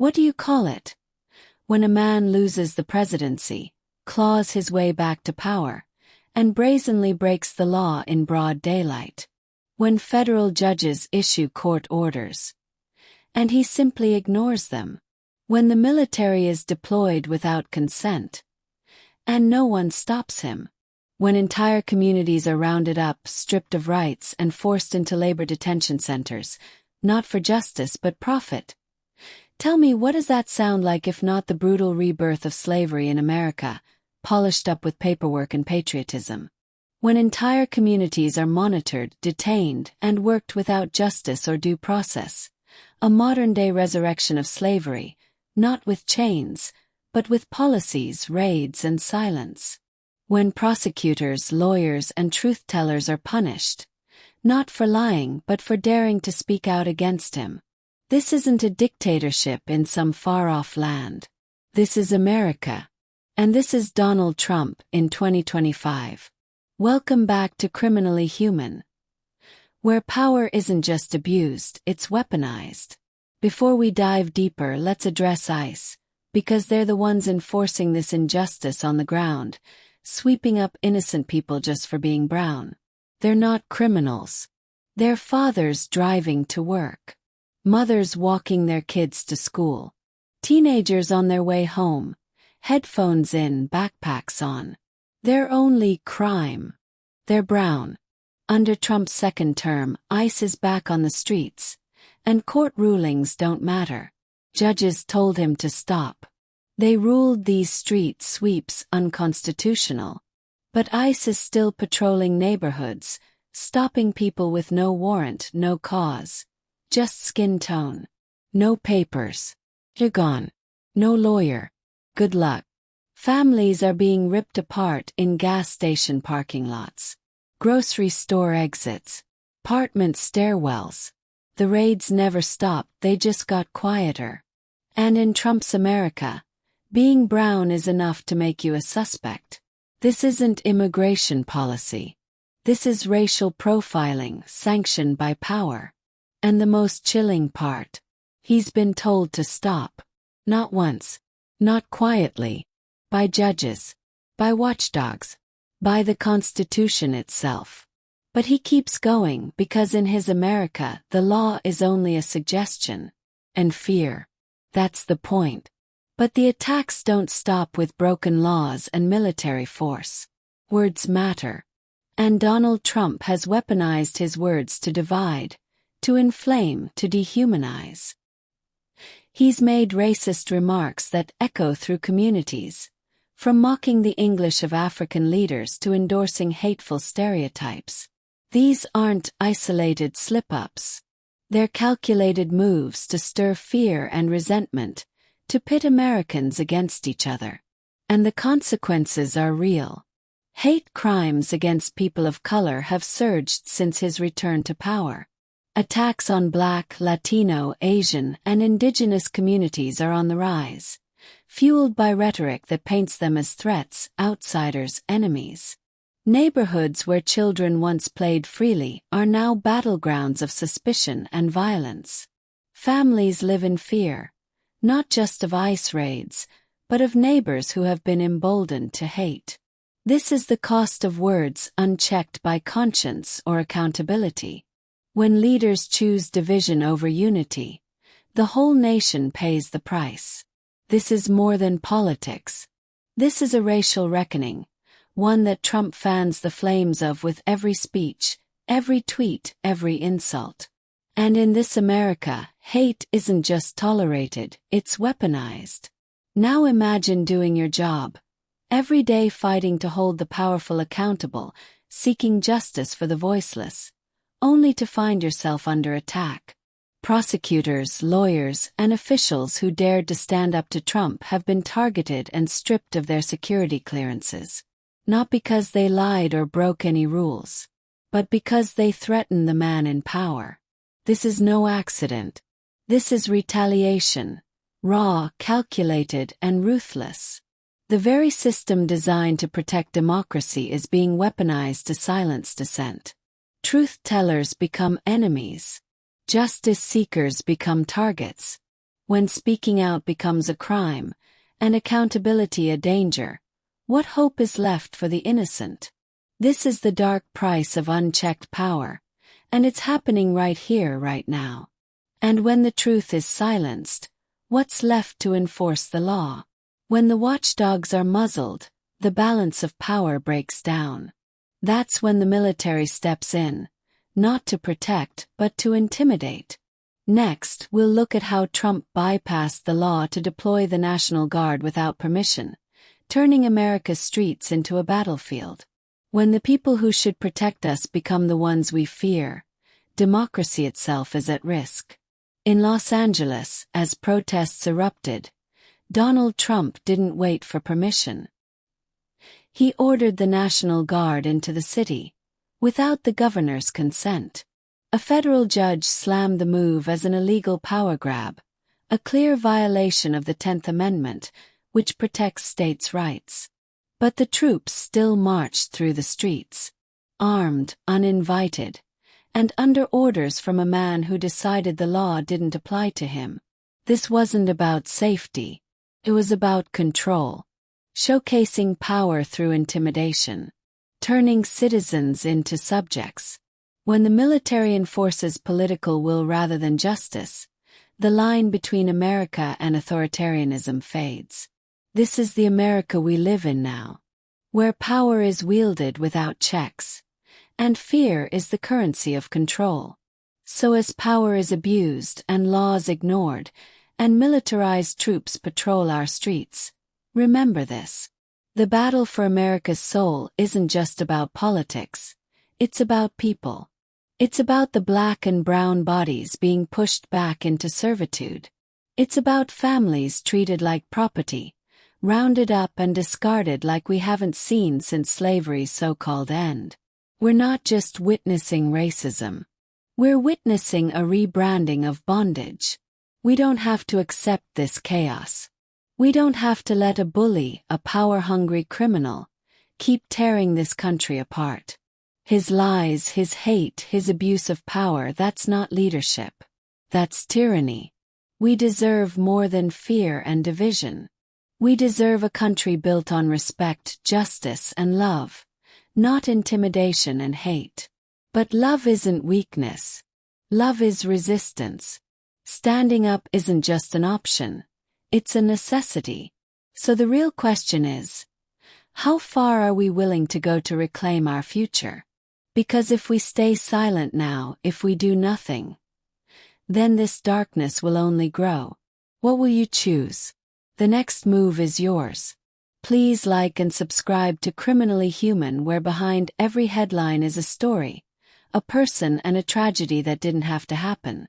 What do you call it? When a man loses the presidency, claws his way back to power, and brazenly breaks the law in broad daylight. When federal judges issue court orders, and he simply ignores them. When the military is deployed without consent, and no one stops him. When entire communities are rounded up, stripped of rights, and forced into labor detention centers, not for justice but profit. Tell me, what does that sound like if not the brutal rebirth of slavery in America, polished up with paperwork and patriotism? When entire communities are monitored, detained, and worked without justice or due process. A modern-day resurrection of slavery, not with chains, but with policies, raids, and silence. When prosecutors, lawyers, and truth-tellers are punished, not for lying but for daring to speak out against him. This isn't a dictatorship in some far-off land. This is America. And this is Donald Trump in 2025. Welcome back to Criminally Human, where power isn't just abused, it's weaponized. Before we dive deeper, let's address ICE, because they're the ones enforcing this injustice on the ground, sweeping up innocent people just for being brown. They're not criminals. They're fathers driving to work, mothers walking their kids to school, teenagers on their way home, headphones in, backpacks on. Their only crime. They're brown. Under Trump's second term, ICE is back on the streets, and court rulings don't matter. Judges told him to stop. They ruled these street sweeps unconstitutional. But ICE is still patrolling neighborhoods, stopping people with no warrant, no cause. Just skin tone. No papers. You're gone. No lawyer. Good luck. Families are being ripped apart in gas station parking lots, grocery store exits, apartment stairwells. The raids never stopped, they just got quieter. And in Trump's America, being brown is enough to make you a suspect. This isn't immigration policy. This is racial profiling sanctioned by power. And the most chilling part, he's been told to stop. Not once. Not quietly. By judges, by watchdogs, by the Constitution itself. But he keeps going because in his America, the law is only a suggestion. And fear. That's the point. But the attacks don't stop with broken laws and military force. Words matter. And Donald Trump has weaponized his words to divide, to inflame, to dehumanize. He's made racist remarks that echo through communities. From mocking the English of African leaders to endorsing hateful stereotypes. These aren't isolated slip-ups. They're calculated moves to stir fear and resentment, to pit Americans against each other. And the consequences are real. Hate crimes against people of color have surged since his return to power. Attacks on Black, Latino, Asian, and indigenous communities are on the rise. Fueled by rhetoric that paints them as threats, outsiders, enemies. Neighborhoods where children once played freely are now battlegrounds of suspicion and violence. Families live in fear, not just of ICE raids, but of neighbors who have been emboldened to hate. This is the cost of words unchecked by conscience or accountability. When leaders choose division over unity, the whole nation pays the price. This is more than politics. This is a racial reckoning, one that Trump fans the flames of with every speech, every tweet, every insult. And in this America, hate isn't just tolerated, it's weaponized. Now imagine doing your job, every day fighting to hold the powerful accountable, seeking justice for the voiceless, only to find yourself under attack. Prosecutors, lawyers, and officials who dared to stand up to Trump have been targeted and stripped of their security clearances. Not because they lied or broke any rules, but because they threatened the man in power. This is no accident. This is retaliation, raw, calculated, and ruthless. The very system designed to protect democracy is being weaponized to silence dissent. Truth-tellers become enemies. Justice seekers become targets. When speaking out becomes a crime, and accountability a danger, what hope is left for the innocent? This is the dark price of unchecked power, and it's happening right here, right now. And when the truth is silenced, what's left to enforce the law? When the watchdogs are muzzled, the balance of power breaks down. That's when the military steps in, not to protect but to intimidate. Next, we'll look at how Trump bypassed the law to deploy the National Guard without permission, turning America's streets into a battlefield. When the people who should protect us become the ones we fear, democracy itself is at risk. In Los Angeles, as protests erupted, Donald Trump didn't wait for permission. He ordered the National Guard into the city, without the governor's consent. A federal judge slammed the move as an illegal power grab, a clear violation of the 10th Amendment, which protects states' rights. But the troops still marched through the streets, armed, uninvited, and under orders from a man who decided the law didn't apply to him. This wasn't about safety. It was about control, showcasing power through intimidation, turning citizens into subjects. When the military enforces political will rather than justice, the line between America and authoritarianism fades. This is the America we live in now, where power is wielded without checks, and fear is the currency of control. So as power is abused and laws ignored, and militarized troops patrol our streets, remember this. The battle for America's soul isn't just about politics, it's about people. It's about the black and brown bodies being pushed back into servitude. It's about families treated like property, rounded up and discarded like we haven't seen since slavery's so-called end. We're not just witnessing racism. We're witnessing a rebranding of bondage. We don't have to accept this chaos. We don't have to let a bully, a power-hungry criminal, keep tearing this country apart. His lies, his hate, his abuse of power, that's not leadership. That's tyranny. We deserve more than fear and division. We deserve a country built on respect, justice, and love, not intimidation and hate. But love isn't weakness. Love is resistance. Standing up isn't just an option. It's a necessity. So the real question is, how far are we willing to go to reclaim our future? Because if we stay silent now, if we do nothing, then this darkness will only grow. What will you choose? The next move is yours. Please like and subscribe to Criminally Human, where behind every headline is a story, a person and a tragedy that didn't have to happen.